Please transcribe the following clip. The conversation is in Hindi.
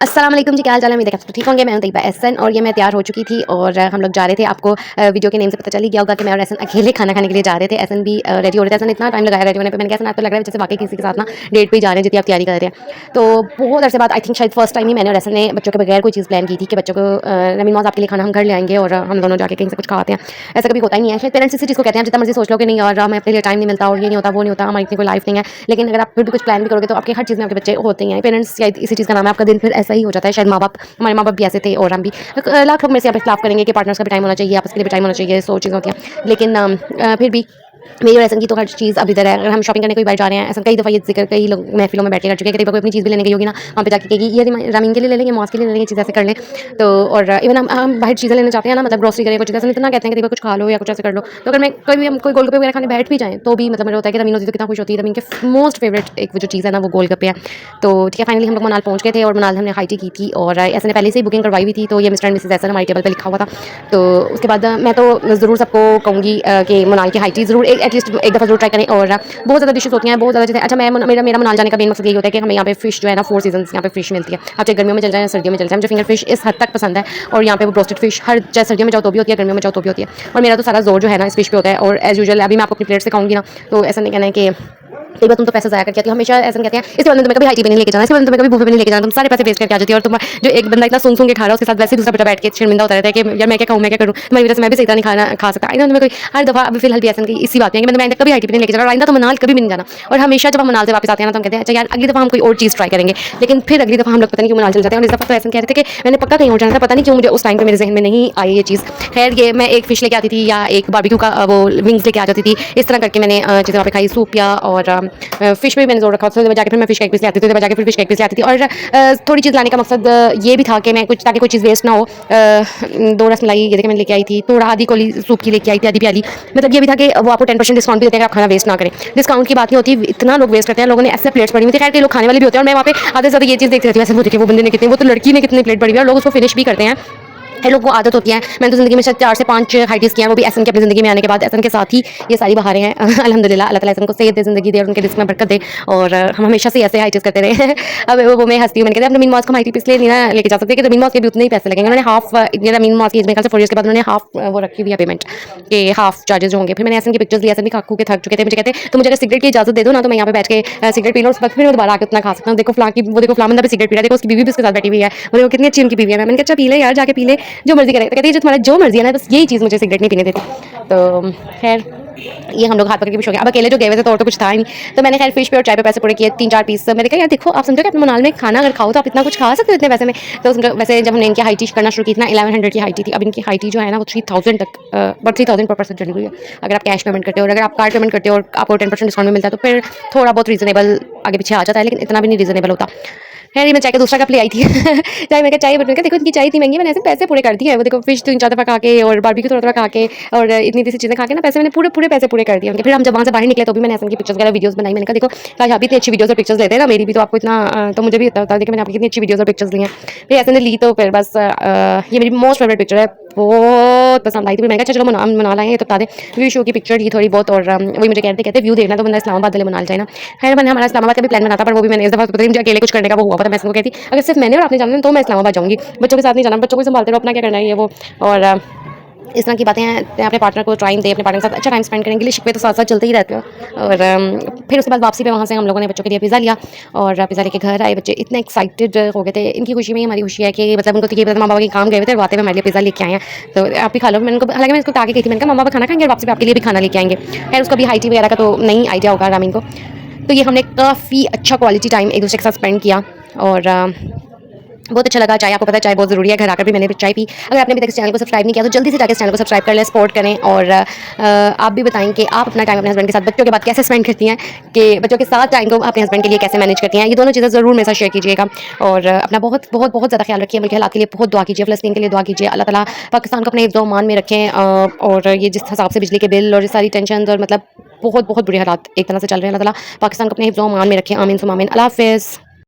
अस्सलाम वालेकुम जी, क्या हाल चाल है? उम्मीद है आप सब ठीक होंगे। मैं हूं तैयबा एहसन और ये मैं तैयार हो चुकी थी और हम लोग जा रहे थे। आपको वीडियो के नेम से पता चल ही गया होगा कि मैं और एहसन अकेले खाना खाने के लिए जा रहे थे। एहसन भी रेडी हो रहे थे। एहसन इतना टाइम लगाया रेडी होने पे, मैंने कहा तो लग रहा है जैसे वाकई किसी के साथ ना डेट पे ही जा रहे हैं, जितनी आप तैयारी कर रहे हैं। तो बहुत अरसे बाद आई थिंक शायद फर्स्ट टाइम ही मैंने और एहसन ने बच्चों के बगैर कोई चीज़ प्लान की थी कि बच्चों को नमीन मौज आपके लिए खाना हम घर ले आएंगे और हम दोनों जाके कहीं से कुछ खाते हैं। ऐसा कभी होता ही नहीं है। शायद पेरेंट्स इसी चीज़ को कहते हैं, जितना मर्जी सोच लो कि नहीं यार हमें अपने लिए टाइम नहीं मिलता और ये नहीं होता वो नहीं होता, हमारी इतनी कोई लाइफ नहीं है। लेकिन अगर आप फिर भी कुछ प्लान भी करोगे तो आपके हर चीज़ में आपके बच्चे होते ही हैं। पेरेंट्स शायद इसी चीज़ का नाम है, आपका दिन फिर ऐसा ही हो जाता है। शायद माँ बाप, हमारे माँ बाप भी ऐसे थे और हम भी लाख लोग मेरे से यहाँ पे खिलाफ करेंगे कि पार्टनर्स का भी टाइम होना चाहिए, आपस के लिए भी टाइम होना चाहिए, सो चीज़ें होती हैं। लेकिन फिर भी मेरी और एहसन की तो हर चीज़ अब इधर है। अगर हम शॉपिंग करने कोई बाहर जा रहे हैं, ऐसा कई दफ़ा ये जिक्र कई लोग महफिलों में बैठ के कर चुके हैं कि कोई अपनी चीज़ भी लेने गई होगी ना, वहाँ पे जाके कहेगी ये रामीन के लिए ले लेंगे, मॉस के लिए ले लेंगे, चीज़ ऐसे कर लें। तो और इवन हम बाहर चीज़ें लेने जाते हैं ना, मतलब ग्रोसरी करें कुछ ऐसा, इतना कहते हैं कि कुछ खा लो या कुछ ऐसे कर लो। तो अगर मैं कभी हम कोई गोलगप्पे वगैरह खाने बैठ भी जाएँ तो भी मतलब मेरा होता है कि रमीन होती तो कितना खुश होती है। रमीन के मोस्ट फेवरेट एक वो जो चीज़ है ना वो गोलगप्पे है। तो ठीक है, फाइनली हम लोग मनाल पहुँच गए थे और मनाल हमने हाई टी की थी और ऐसे ने पहले से ही बुकिंग करवाई हुई थी। तो ये मिस्टर एंड मिसेस ऐसा हमारी टेबल पर लिखा हुआ था। तो उसके बाद मैं तो ज़रूर सबको कहूँगी कि मनाल की हाई टी ज़रूर एटलीस्ट एक दफ़ा ज़रूर ट्राई करें। और बहुत ज़्यादा डिशेज़ होती हैं, बहुत ज़्यादा चीज़ें। अच्छा, मेरा मनाल जाने का मेन मकसद यही होता है कि हमें यहाँ पे फ़िश जो है ना 4 सीज़न्स यहाँ पे फ़िश मिलती है। आप चाहे गर्मियों में चल जाएँ, सर्दियों में चल जाएँ, मुझे फिंगर फ़िश इस हद तक पसंद है। और यहाँ पे वो रोस्टेड फ़िश हर चाहे सर्दियों में जाओ तो भी होती है, गर्मियों में जाओ तो भी होती है। और मेरा तो सारा ज़ोर जो है ना इस फ़िश पे होता है। और एज़ यूजुअल अभी मैं आपको अपनी प्लेट से खाऊँगी ना, तो ऐसा नहीं कहना है कि कई बार तुम तो पैसा ज़ाया करके आती हो। हमेशा ऐसा कहते हैं इसके बाद में तुम्हें कभी हाई टी पे नहीं लेके जाना, इसके बाद में तुम्हें कभी बुफे पे नहीं लेके जाना, तुम सारे पैसे वेस्ट करके आ जाती हो। और तुम जो एक बंदा इतना सुन के खा रहा है उसके साथ वैसे ही दूसरा बच्चा बैठ के शर्मिंदा होता रहता है कि यार मैं क्या खाऊँ, मैं क्या करूँ, तुम्हारी वजह से मैं भी सही तरह नहीं खाना खा सकता। आई नो तुम्हें कोई हर दफ़ा अभी फिलहाल भी ऐसा नहीं इसी बात में कि मैंने कभी हाई टी पे नहीं लेके जाना और आइंदा तो मनाल कभी भी नहीं जाना। और हमेशा जब हम मनाल से वापस आते हैं ना तो हम कहते हैं अच्छा यार अगली दफ़ा हम कोई और चीज़ ट्राई करेंगे। लेकिन फिर अगली दफ़ा हम लोग पता नहीं क्यों मनाल चल जाते हैं। और इस दफ़ा तो ऐसा कह रहे थे कि मैंने पक्का कहीं और जाना था, पता नहीं क्यों मुझे उस टाइम पे मेरे जहन में नहीं आई ये चीज़। खैर ये मैं एक फ़िश लेके आती थी या एक बारबेक्यू का वो विंग्स लेके आ जाती थी, इस तरह करके मैंने चीज़ें वहाँ पे खाई। सूप पिया और फ़िश पे भी मैंने जोर रखा, उससे जाके फिर मैं फ़िश का एक पीस ले आती थी, तो जाके फिर फ़िश का एक पीस ले आती थी। और थोड़ी चीज़ लाने का मकसद ये भी था कि मैं कुछ ताकि कोई चीज़ वेस्ट ना हो। 2 रसमलाई ये देखिए मैंने लेके आई थी, थोड़ा आधी कोली सूप की लेके आई थी, आधी प्याली। मतलब ये भी था कि वो आपको 10% डिस्काउंट भी देते हैं कि आप खाना वेस्ट ना करें। डिस्काउंट की बात नहीं होती, इतना लोग वेस्ट करते हैं, लोगों ने ऐसे प्लेट्स पड़ी हुई थी। खैर कई लोग खाने वाले भी होते हैं और मैं वहाँ पे आधे से ज़्यादा ये चीज़ देखती रहती हूँ, ऐसे वो देखिए वो बंदे ने कितनी, वो तो लड़की ने कितनी प्लेट पड़ी हुई है और लोग उसको फिनिश भी करते हैं। हर लोग को आदत होती है। मैंने तो ज़िंदगी में शायद 4 से 5 हाई टीज़ किया हैं, वो भी एहसन की अपनी ज़िंदगी में आने के बाद। एहसन के साथ ही ये सारी बहारें हैं। अल्हम्दुलिल्लाह, अल्लाह ताला एहसन को सेहत दे, ज़िंदगी दे और उनके रिस्क में बरकत दे। और हम हमेशा से ऐसे हाई टीज़ करते रहे। अब वो मैं हँसती हूँ, मैंने कहा रमीन मॉस को हाई टी इसलिए नहीं ना लेके जा सकते कि रमीन मॉस के भी उतने ही पैसे लगेंगे। उन्होंने हाफ ये रमीन मॉस की एज में कल से 4 ईयर्स के बाद उन्होंने हाफ वो रखी हुई है पेमेंट कि हाफ चार्जेस जो होंगे। फिर मैंने एहसन की पिक्चर्स ली, एहसन भी खाकू के थक चुके थे। मुझे कहते तो मुझे अगर सिगरेट की इजाज़त दे दो ना तो मैं यहाँ पे बैठ के सिगरेट पी लूँ, उस वक्त फिर मैं दोबारा आके उतना खा सकता हूँ। देखो फलां की वो देखो फलां बंदा भी सिगरेट पी रहा है, देखो उसकी बीवी भी उसके साथ बैठी हुई है, वो देखो कितनी अच्छी उनकी बीवी है। मैंने कहा अच्छा पी ले यार, जाके पी ले, जो मर्जी करे। तो कहती है जो तुम्हारा जो मर्जी है ना, बस यही चीज़ मुझे सिगरेट नहीं पीने देती। तो खैर ये हम लोग हाथ पकड़ के भी शौक है। अब अकेले जो गए हुए थे तो और तो कुछ था ही नहीं। तो मैंने खैर फ़िश पे और चाय पे पैसे पूरे किए, 3-4 पीस। मैंने कहा यार देखो आप समझो कि अपने मनाल में खाना अगर खाओ तो आप इतना कुछ खा सकते हो इतने पैसे में। तो उनका वैसे जब हमने इनकी हाई टी करना शुरू की थी ना, 1100 की हाई टी थी। अब इनकी हाई टी जो है ना वो 3000 तक बट 3000 पर पर्सन चली गई है अगर आप कैश पेमेंट करते हो। और अगर आप कार्ड पेमेंट करते हो और आपको 10% डिस्काउंट में मिलता है तो फिर थोड़ा बहुत रीज़नेबल आगे पीछे आ जाता है, लेकिन इतना भी नहीं रीज़नेबल होता। खैर ये मैं चाय का दूसरा कप ले आई थी। चाय मैं चाय बन देखो इनकी चाय इतनी महंगी, मैंने ऐसे पैसे पूरे कर दिए हैं। वो देखो फ़िश 3-4 दफ़ा खा के और बारबेक्यू थोड़ा-थोड़ा खा के और इतनी सी चीज़ें खा के ना पैसे मैंने पूरे पैसे पूरे कर दिए उनके। फिर हम जब वहाँ से बाहर निकले तो भी मैंने ऐसे उनकी पिक्चर्स वगैरह वीडियोज़ बनाई। मैंने कहा देखो काश आप भी इतनी अच्छी वीडियोज़ और पिक्चर्स लेते हैं ना, मेरी भी तो आपको इतना तो मुझे भी इतना होता है कि मैंने आपकी कितनी अच्छी वीडियोज़ और पिक्चर्स ली हैं। फिर ऐसे ने ली तो फिर बस ये मेरी मोस्ट फेवरेट पिक्चर है, बहुत पसंद आई थी। मैंने कहा चलो मना लाएँ ये तो बता दें। व्यू शो की पिक्चर ली थोड़ी बहुत और वही मुझे कहते व्यू देखना तो बंदा इस्लामाबाद वाले मनाल जाए ना। खैर मैंने हमारा इस्लामाबाद का भी प्लान बना था, पर वो भी मैंने इस दफ़ा पता नहीं मुझे अकेले कुछ करने का वो हुआ था। मैं इसको कहती अगर सिर्फ मैंने और आपने जाना है तो मैं इस्लामाबाद जाऊँगी, बच्चों के साथ नहीं जाना, बच्चों को संभालते रहो, अपना क्या करना है ये वो। और इस तरह की बातें हैं। अपने पार्टनर को टाइम दे, अपने पार्टनर के साथ अच्छा टाइम स्पेंड करने के लिए शिकवे तो साथ साथ चलते ही रहते हैं। और फिर उसके बाद वापसी पे वहाँ से हम लोगों ने बच्चों के लिए पिज़्ज़ा लिया और पिज़्ज़ा लेके घर आए। बच्चे इतने एक्साइटेड हो गए थे, इनकी खुशी में ही हमारी खुशी है कि मतलब उनको तो ये पता माँ बाबा के काम गए हुए थे और आते हुए हमारे लिए पिज़्ज़ा लेके आए हैं, तो आप भी खा लो। मैंने उनको हालांकि मैं इसको आगे गई थी, मैंने कहा माँ बाबा खाना खाएंगे और वापसी पे आपके लिए भी खाना लेके आएंगे। खैर उसको भी हाई टी वगैरह का तो नहीं आइडिया होगा रामीन को। तो ये हमने काफ़ी अच्छा क्वालिटी टाइम एक दूसरे के साथ स्पेंड किया और बहुत अच्छा लगा। चाय आपको पता है चाय बहुत ज़रूरी है, घर आकर भी मैंने चाय पी। अगर आपने अभी तक इस चैनल को सब्सक्राइब नहीं किया तो जल्दी से जाकर इस चैनल को सब्सक्राइब कर लें, सपोर्ट करें। और आप भी बताएं कि आप अपना टाइम अपने हस्बैंड के साथ बच्चों के बाद कैसे स्पेंड करती हैं, कि बच्चों के साथ टाइम को अपने हस्बैंड के लिए कैसे मैनेज करती हैं। ये दोनों चीज़ें ज़रूर मेरे साथ शेयर कीजिएगा और अपना बहुत बहुत बहुत ज़्यादा ख्याल रखिए। मुल्क हालात के लिए बहुत दुआ कीजिए, फ़लस्तीन के लिए दुआ कीजिए। अल्लाह ताला पाकिस्तान को अपने हिफ्ज़ व अमान में रखें। और ये जिस हिसाब से बिजली के बिल और ये सारी टेंशन और मतलब बहुत बहुत बुरे हालात एक तरह से चल रहे हैं, अल्लाह ताला पाकिस्तान को अपने हिफ्ज़ व अमान में रखें। आमीन सुम्मा आमीन। अल्लाह हाफ़िज़।